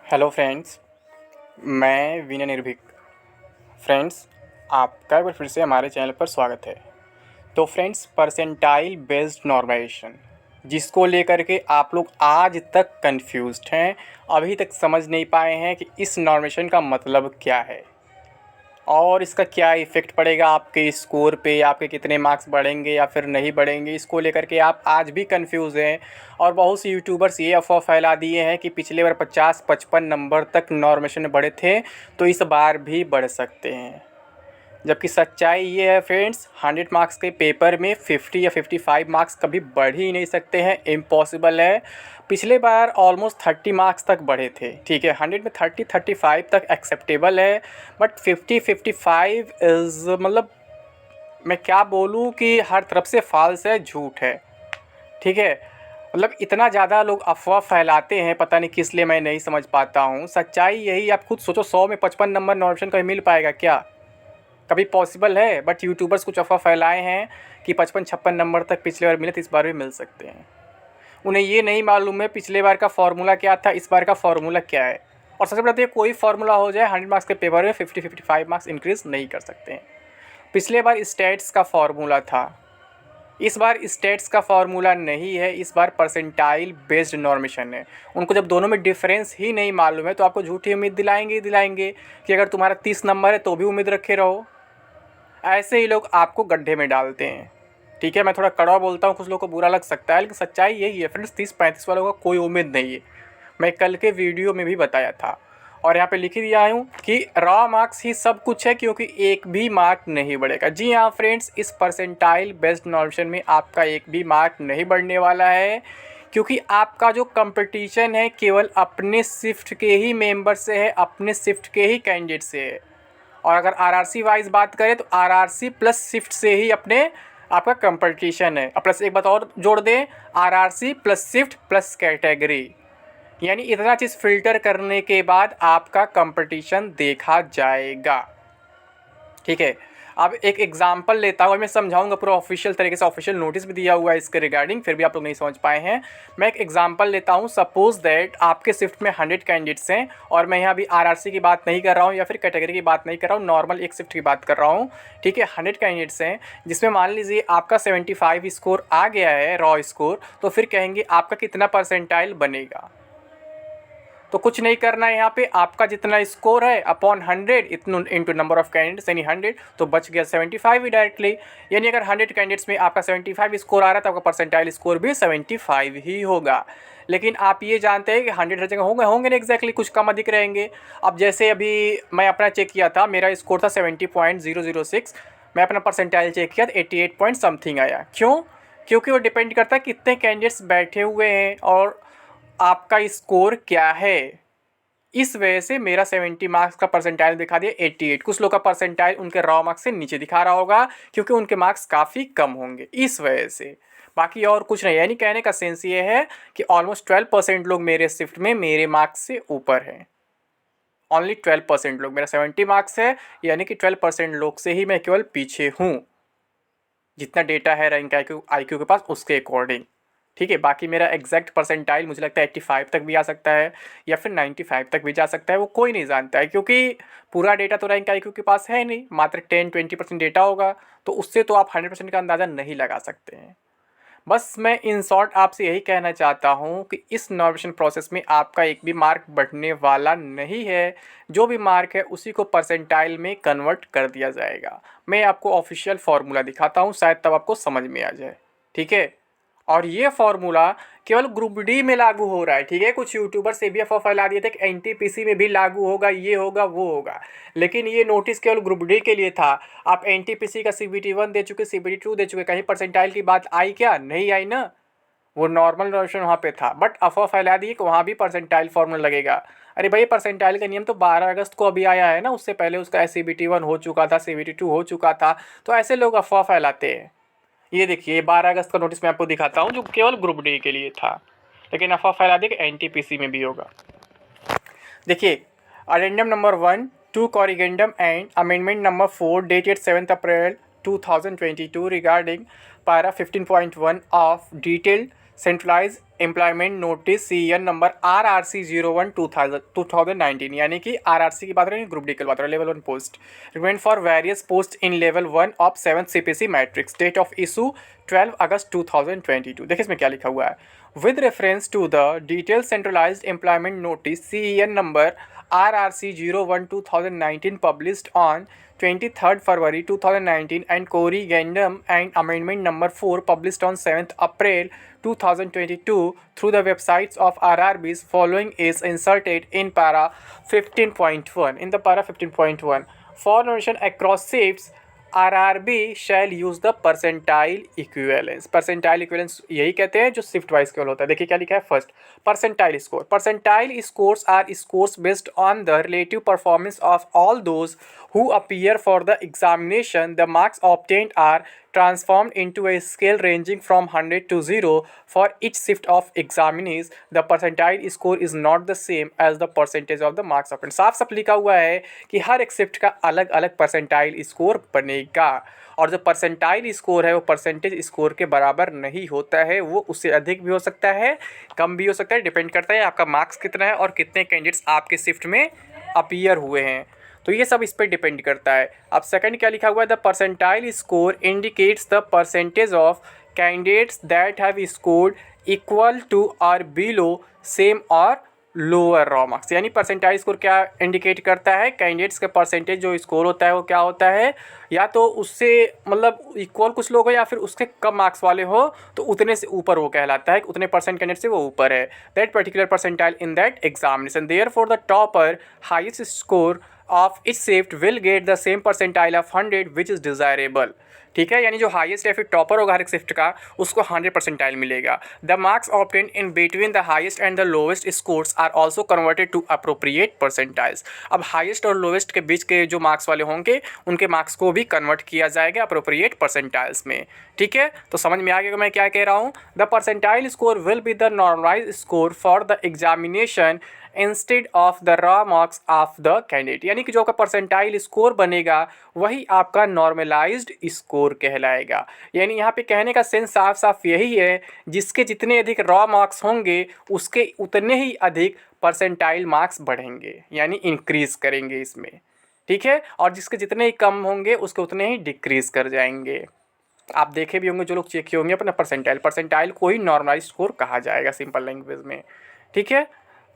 Hello friends, मैं विनय निर्भीक। Friends, आपका एक बार फिर से हमारे चैनल पर स्वागत है। तो फ्रेंड्स, परसेंटाइल बेस्ड नॉर्मलाइजेशन जिसको लेकर के आप लोग आज तक कंफ्यूज्ड हैं, अभी तक समझ नहीं पाए हैं कि इस नॉर्मेशन का मतलब क्या है और इसका क्या इफ़ेक्ट पड़ेगा आपके स्कोर पे, आपके कितने मार्क्स बढ़ेंगे या फिर नहीं बढ़ेंगे, इसको लेकर के आप आज भी कंफ्यूज हैं। और बहुत से यूट्यूबर्स ये अफवाह फैला दिए हैं कि पिछले बार 50-55 नंबर तक नॉर्मेशन में बढ़े थे, तो इस बार भी बढ़ सकते हैं। जबकि सच्चाई ये है फ्रेंड्स, 100 मार्क्स के पेपर में 50 या 55 मार्क्स कभी बढ़ ही नहीं सकते हैं, इम्पॉसिबल है। पिछले बार ऑलमोस्ट 30 मार्क्स तक बढ़े थे, ठीक है। 100 में 30-35 तक एक्सेप्टेबल है, बट 50-55 इज़ मतलब मैं क्या बोलूँ कि हर तरफ से फॉल्स है, झूठ है, ठीक है। मतलब इतना ज़्यादा लोग अफवाह फैलाते हैं, पता नहीं किस लिए, मैं नहीं समझ पाता हूँ। सच्चाई यही, आप खुद सोचो, 100 में 55 नंबर नॉर्मेशन कहीं मिल पाएगा क्या? कभी पॉसिबल है? बट यूट्यूबर्स कुछ अफवाह फैलाए हैं कि 55-56 नंबर तक पिछले बार मिले, तो इस बार भी मिल सकते हैं। उन्हें ये नहीं मालूम है पिछले बार का फॉर्मूला क्या था, इस बार का फॉर्मूला क्या है। और सबसे बड़ा तो ये, कोई फार्मूला हो जाए 100 मार्क्स के पेपर में 50-55 मार्क्स इंक्रीज नहीं कर सकते हैं। पिछले बार स्टेट्स का फॉर्मूला था, इस बार स्टेट्स का फॉर्मूला नहीं है, इस बार परसेंटाइल बेस्ड नॉर्मेशन है। उनको जब दोनों में डिफरेंस ही नहीं मालूम है, तो आपको झूठी उम्मीद दिलाएंगे ही दिलाएंगे कि अगर तुम्हारा 30 नंबर है तो भी उम्मीद रखे रहो। ऐसे ही लोग आपको गड्ढे में डालते हैं, ठीक है। मैं थोड़ा कड़वा बोलता हूँ, कुछ लोगों को बुरा लग सकता है, लेकिन सच्चाई यही है फ्रेंड्स। 30-35 वालों का कोई उम्मीद नहीं है, मैं कल के वीडियो में भी बताया था। और यहाँ पे लिख दिया हूँ कि रॉ मार्क्स ही सब कुछ है, क्योंकि एक भी मार्क नहीं बढ़ेगा। जी हाँ फ्रेंड्स, इस परसेंटाइल बेस्ड नॉर्मेशन में आपका एक भी मार्क नहीं बढ़ने वाला है, क्योंकि आपका जो कंपटीशन है केवल अपने शिफ्ट के ही मेंबर से है, अपने शिफ्ट के ही कैंडिडेट से है। और अगर आरआरसी वाइज बात करें तो आरआरसी प्लस शिफ्ट से ही अपने आपका कंपटीशन है। और प्लस एक बात और जोड़ दें, RRC plus shift plus category, यानी इतना चीज़ फिल्टर करने के बाद आपका कंपटीशन देखा जाएगा, ठीक है। अब एक एग्जांपल लेता हूँ, मैं समझाऊंगा पूरा ऑफिशियल तरीके से, ऑफिशियल नोटिस भी दिया हुआ है इसके रिगार्डिंग, फिर भी आप लोग नहीं समझ पाए हैं। मैं एक एग्जांपल लेता हूँ। सपोज दैट आपके शिफ्ट में 100 कैंडिडेट्स हैं, और मैं यहाँ अभी आरआरसी की बात नहीं कर रहा हूँ या फिर कैटेगरी की बात नहीं कर रहा हूँ, नॉर्मल एक शिफ्ट की बात कर रहा हूँ, ठीक है। 100 कैंडिडेट्स हैं, जिसमें मान लीजिए आपका 75 स्कोर आ गया है, रॉ स्कोर, तो फिर कहेंगे आपका कितना परसेंटाइल बनेगा। तो कुछ नहीं करना है, यहाँ पे आपका जितना स्कोर है अपॉन 100 इतना इंटू नंबर ऑफ कैंडिडेट्स यानी 100, तो बच गया 75 ही डायरेक्टली। यानी अगर 100 कैंडिडेट्स में आपका 75 स्कोर आ रहा है, तो आपका परसेंटाइल स्कोर भी 75 ही होगा। लेकिन आप ये जानते हैं कि 100 हर जगह होंगे नहीं, एग्जैक्टली कुछ कम अधिक रहेंगे। अब जैसे अभी मैं अपना चेक किया था, मेरा स्कोर था 70.006, मैं अपना परसेंटाइल चेक किया तो 88 पॉइंट समथिंग आया। क्यों? क्योंकि वो डिपेंड करता है कितने कैंडिडेट्स बैठे हुए हैं और आपका स्कोर क्या है। इस वजह से मेरा 70 मार्क्स का परसेंटाइल दिखा दिया 88। कुछ लोग का परसेंटाइल उनके रॉ मार्क्स से नीचे दिखा रहा होगा, क्योंकि उनके मार्क्स काफ़ी कम होंगे इस वजह से। बाकी और कुछ नहीं। यानी कहने का सेंस ये है कि ऑलमोस्ट 12% लोग मेरे शिफ्ट में मेरे मार्क्स से ऊपर हैं। ओनली 12% लोग, मेरा 70 मार्क्स है, यानी कि 12% लोग से ही मैं केवल पीछे हूँ, जितना डेटा है रैंक आई क्यू के पास उसके अकॉर्डिंग, ठीक है। बाकी मेरा एग्जैक्ट परसेंटाइल मुझे लगता है 85 तक भी आ सकता है या फिर 95 तक भी जा सकता है, वो कोई नहीं जानता है, क्योंकि पूरा डेटा तो रैंक आईक्यू के पास है नहीं, मात्र 10-20% डेटा होगा, तो उससे तो आप 100% का अंदाज़ा नहीं लगा सकते हैं। बस मैं इन शॉर्ट आपसे यही कहना चाहता हूँ कि इस नॉर्मेशन प्रोसेस में आपका एक भी मार्क बढ़ने वाला नहीं है। जो भी मार्क है उसी को परसेंटाइल में कन्वर्ट कर दिया जाएगा। मैं आपको ऑफिशियल फार्मूला दिखाता हूँ, शायद तब आपको समझ में आ जाए, ठीक है। और ये फार्मूला केवल ग्रुप डी में लागू हो रहा है, ठीक है। कुछ यूट्यूबर से भी अफवाह फैला दिए थे कि एनटीपीसी में भी लागू होगा, ये होगा वो होगा, लेकिन ये नोटिस केवल ग्रुप डी के लिए था। आप एनटीपीसी का सीबीटी 1 दे चुके, सीबीटी 2 दे चुके, कहीं परसेंटाइल की बात आई क्या? नहीं आई ना। वो नॉर्मल वर्जन वहाँ पे था, बट अफवाह फैला दी कि वहाँ भी परसेंटाइल फार्मूला लगेगा। अरे भाई, परसेंटाइल का नियम तो 12 अगस्त को अभी आया है ना, उससे पहले उसका सीबीटी 1 हो चुका था, सीबीटी 2 हो चुका था। तो ऐसे लोग अफवाह फैलाते हैं। ये देखिए, 12 अगस्त का नोटिस मैं आपको दिखाता हूँ, जो केवल ग्रुप डी के लिए था, लेकिन अफवाह फैला दी कि एनटीपीसी में भी होगा। देखिए, addendum number 1 to corrigendum and amendment number 4 dated 7 April 2022 regarding para 15.1 of detailed centralised employment notice CEN number RRC 01 2019, यानी कि RRC की बात रही, ग्रुप डी की बात रही, level 1 post requirement for various post in level 1 of 7th CPC matrix, date of issue 12 August 2022। देखिए इसमें क्या लिखा हुआ है, with reference to the detailed centralized employment notice CEN number RRC 01 2019 published on 23rd February 2019 and corrigendum and amendment number 4 published on 7th April 2022 through the websites of RRBs following is inserted in para 15.1. In the para 15.1, for notation across shifts, RRB shall use the percentile equivalence. Percentile equivalence यही कहते हैं जो shift wise केवल होता है। देखिए क्या लिखा है, first percentile score, percentile scores are scores based on the relative performance of all those who appear for the examination. The marks obtained are transformed into a scale ranging from 100 to 0 for each shift of examinees. The percentile score is not the same as the percentage of the marks obtained. साफ साफ लिखा हुआ है कि हर एक shift का अलग अलग परसेंटाइल स्कोर बनेगा, और जो परसेंटाइल स्कोर है वो परसेंटेज स्कोर के बराबर नहीं होता है, वो उससे अधिक भी हो सकता है, कम भी हो सकता है, डिपेंड करता है आपका मार्क्स कितना है और कितने कैंडिडेट्स आपके शिफ्ट में अपीयर हुए हैं। तो ये सब इस पर डिपेंड करता है। अब सेकंड क्या लिखा हुआ है, the percentile score indicates the percentage of candidates that have scored equal to or below same or lower raw marks. यानी परसेंटाइल स्कोर क्या इंडिकेट करता है, कैंडिडेट्स का परसेंटेज जो स्कोर होता है वो क्या होता है, या तो उससे मतलब इक्वल कुछ लोग हो या फिर उसके कम मार्क्स वाले हो, तो उतने से ऊपर वो कहलाता है, उतने परसेंट कैंडिडेट से वो ऊपर है, that particular percentile in that examination. Therefore the topper highest score of each shift will get the same percentile of 100 which is desirable. ठीक है, यानी जो हाईएस्ट या फिर टॉपर होगा हर एक शिफ्ट का, उसको 100 परसेंटाइल मिलेगा। The marks obtain in between the highest and the lowest scores are also converted to appropriate percentiles. अब हाईएस्ट और लोवेस्ट के बीच के जो मार्क्स वाले होंगे उनके मार्क्स को भी कन्वर्ट किया जाएगा अप्रोप्रिएट परसेंटाइल्स में। ठीक है, तो समझ में आ गया कि मैं क्या कह रहा हूँ। The percentile score will be the normalised score for the examination instead of the raw marks of the candidate. यानी कि जो आपका परसेंटाइल स्कोर बनेगा वही आपका नॉर्मलाइज्ड स्कोर कहलाएगा। यानी यहाँ पे कहने का सेंस साफ साफ यही है, जिसके जितने अधिक रॉ मार्क्स होंगे उसके उतने ही अधिक परसेंटाइल मार्क्स बढ़ेंगे, यानी इंक्रीज करेंगे इसमें। ठीक है, और जिसके जितने ही कम होंगे उसके उतने ही डिक्रीज कर जाएंगे। आप देखे भी होंगे जो लोग चेक किए होंगे अपना परसेंटाइल को ही नॉर्मलाइज्ड स्कोर कहा जाएगा सिंपल लैंग्वेज में। ठीक है,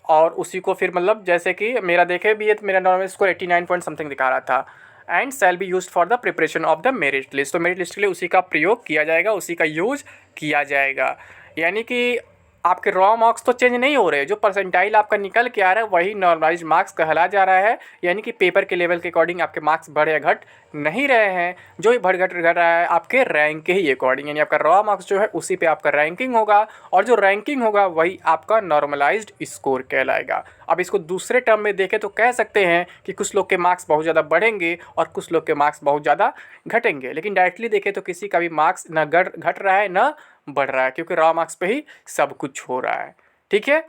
और उसी को फिर मतलब जैसे कि मेरा देखे भी है तो मेरा नॉर्मल स्कोर 89 पॉइंट समथिंग दिखा रहा था, and shall be used for the preparation of the merit list. तो मेरिट लिस्ट के लिए उसी का प्रयोग किया जाएगा, उसी का यूज किया जाएगा। यानी कि आपके रॉ मार्क्स तो चेंज नहीं हो रहे, जो परसेंटाइल आपका निकल के आ रहा है वही नॉर्मलाइज्ड मार्क्स कहला जा रहा है। यानी कि पेपर के लेवल के अकॉर्डिंग आपके मार्क्स बढ़ या घट नहीं रहे हैं, जो ही बढ़ घट रहा है आपके रैंक के ही अकॉर्डिंग, यानी आपका रॉ मार्क्स जो है उसी पे आपका रैंकिंग होगा, और जो रैंकिंग होगा वही आपका नॉर्मलाइज्ड स्कोर कहलाएगा। अब इसको दूसरे टर्म में देखें तो कह सकते हैं कि कुछ लोग के मार्क्स बहुत ज़्यादा बढ़ेंगे और कुछ लोग के मार्क्स बहुत ज़्यादा घटेंगे, लेकिन डायरेक्टली देखें तो किसी का भी मार्क्स ना घट रहा है ना बढ़ रहा है, क्योंकि रॉ मार्क्स पे ही सब कुछ हो रहा है। ठीक है,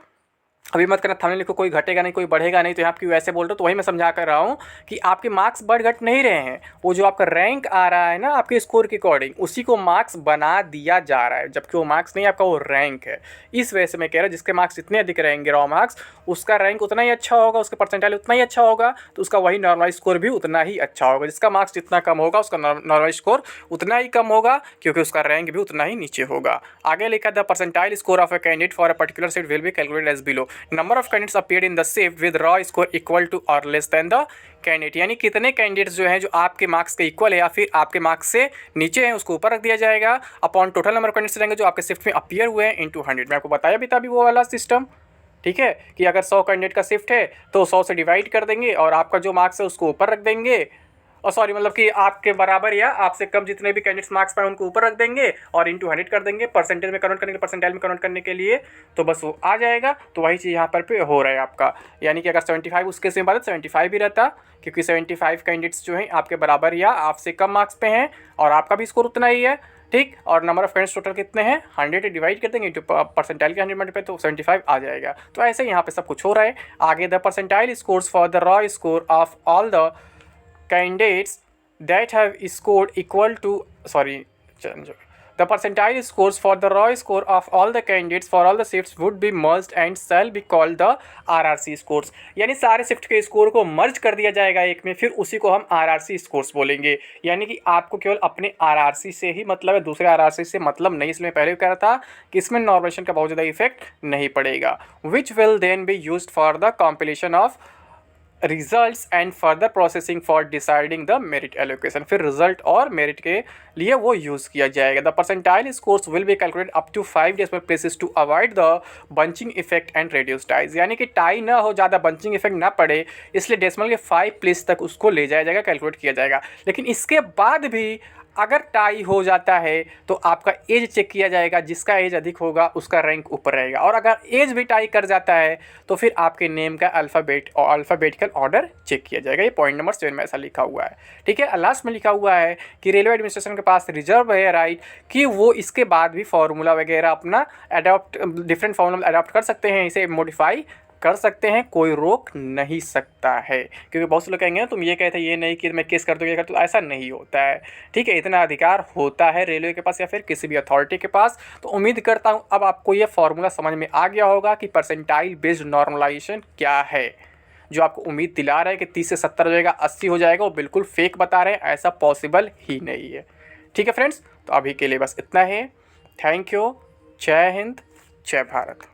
अभी मत करना थंबनेल लिखो कोई घटेगा नहीं कोई बढ़ेगा नहीं, तो यहाँ आपकी वैसे बोल रहे हो, तो वही मैं समझा कर रहा हूँ कि आपके मार्क्स बढ़ घट नहीं रहे हैं, वो जो आपका रैंक आ रहा है ना आपके स्कोर के अकॉर्डिंग उसी को मार्क्स बना दिया जा रहा है, जबकि वो मार्क्स नहीं आपका वो रैंक है। इस वजह से मैं कह रहा हूँ जिसके मार्क्स जितने अधिक रहेंगे रॉ मार्क्स, उसका रैंक उतना ही अच्छा होगा, उसका परसेंटाइल उतना ही अच्छा होगा, तो उसका वही नॉर्मलाइज्ड स्कोर भी उतना ही अच्छा होगा। जिसका मार्क्स जितना कम होगा उसका नॉर्मलाइज्ड स्कोर उतना ही कम होगा, क्योंकि उसका रैंक भी उतना ही नीचे होगा। आगे लिखा the percentile score of a candidate for a particular seat will be calculated as below. Number of candidates appeared in the shift with raw score equal to or less than the candidate. यानी कितने candidates जो हैं जो आपके marks के equal है या फिर आपके मार्क्स से नीचे हैं उसको ऊपर रख दिया जाएगा, upon total number of candidates रहेंगे जो आपके शिफ्ट में अपीयर हुए हैं इनटू 100। मैं आपको बताया भी था अभी वो वाला सिस्टम। ठीक है, कि अगर 100 कैंडिडेट का शिफ्ट है तो 100 से डिवाइड कर देंगे और आपका जो मार्क्स है उसको ऊपर रख देंगे, और सॉरी मतलब कि आपके बराबर या आपसे कम जितने भी कैंडिडेट्स मार्क्स पाए उनको ऊपर रख देंगे और इनटू 100 कर देंगे, परसेंटेज में कन्वर्ट करने के लिए परसेंटाइल में कन्वर्ट करने के लिए, तो बस वो आ जाएगा। तो वही चीज़ यहाँ पर पे हो रहा है आपका। यानी कि अगर 75 उसके से बात 75 भी रहता, क्योंकि 75 कैंडिडेट्स जो हैं आपके बराबर या आपसे कम मार्क्स पे हैं और आपका भी स्कोर उतना ही है। ठीक, और नंबर ऑफ कैंडिडेट्स टोटल कितने हैं 100 डिवाइड कर देंगे इंटू परसेंटाइल के 100 पे, तो 75 आ जाएगा। तो ऐसे यहाँ पे सब कुछ हो रहा है। आगे the percentile scores for the raw score of all the candidates that have scored equal to The percentile scores for the raw score of all the candidates for all the shifts would be merged and shall be called the RRC scores. यानी सारे shift के score को मर्ज कर दिया जाएगा एक में, फिर उसी को हम RRC स्कोर्स बोलेंगे। यानी कि आपको केवल अपने RRC से ही मतलब है, दूसरे RRC से मतलब नहीं। इसलिए पहले कह रहा था कि इसमें नॉर्मलाइजेशन का बहुत ज़्यादा इफेक्ट नहीं पड़ेगा। Which will then be used for the compilation of results and further processing for deciding the merit allocation. फिर रिजल्ट और मेरिट के लिए वो यूज़ किया जाएगा। The percentile scores will be calculate up to 5 decimal places to avoid the bunching effect and reduce ties. यानी कि tie ना हो, ज़्यादा बंचिंग इफेक्ट ना पड़े, इसलिए डेसिमल के 5 प्लेस तक उसको ले जाया जाएगा, कैलकुलेट किया जाएगा। लेकिन इसके बाद भी अगर टाई हो जाता है तो आपका एज चेक किया जाएगा, जिसका एज अधिक होगा उसका रैंक ऊपर रहेगा। और अगर एज भी टाई कर जाता है तो फिर आपके नेम का अल्फ़ाबेटिकल ऑर्डर चेक किया जाएगा। ये पॉइंट नंबर 7 में ऐसा लिखा हुआ है, ठीक है। लास्ट में लिखा हुआ है कि रेलवे एडमिनिस्ट्रेशन के पास रिजर्व है राइट कि वो इसके बाद भी फार्मूला वगैरह अपना डिफरेंट फार्मूला अडॉप्ट कर सकते हैं, इसे मॉडिफाई कर सकते हैं, कोई रोक नहीं सकता है। क्योंकि बहुत से लोग कहेंगे ना तुम ये कहते ये नहीं कि मैं केस कर दूँ, ये कर दूँ, ऐसा नहीं होता है, ठीक है। इतना अधिकार होता है रेलवे के पास या फिर किसी भी अथॉरिटी के पास। तो उम्मीद करता हूँ अब आपको ये फार्मूला समझ में आ गया होगा कि परसेंटाइल बेस्ड नॉर्मलाइजेशन क्या है, जो आपको उम्मीद दिला रहा है कि 30 से 70 हो जाएगा, 80 हो जाएगा, वो बिल्कुल फेक बता रहे हैं, ऐसा पॉसिबल ही नहीं है, ठीक है फ्रेंड्स। तो अभी के लिए बस इतना है। Thank you. जय हिंद, जय भारत।